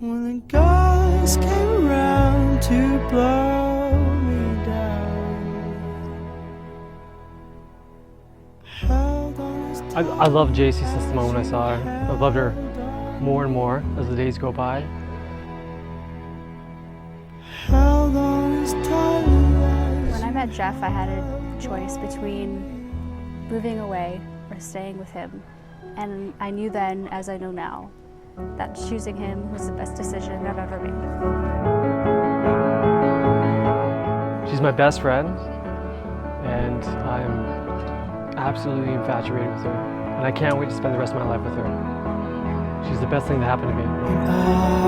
when the gods came around to blow me down. Held on his I love JC since the moment I saw her. I've loved her more and more as the days go by. held on his tongue. When I met Jeff, I had a choice between moving away or staying with him. And I knew then, as I know now, that choosing him was the best decision I've ever made. She's my best friend, and I'm absolutely infatuated with her. And I can't wait to spend the rest of my life with her. She's the best thing that happened to me.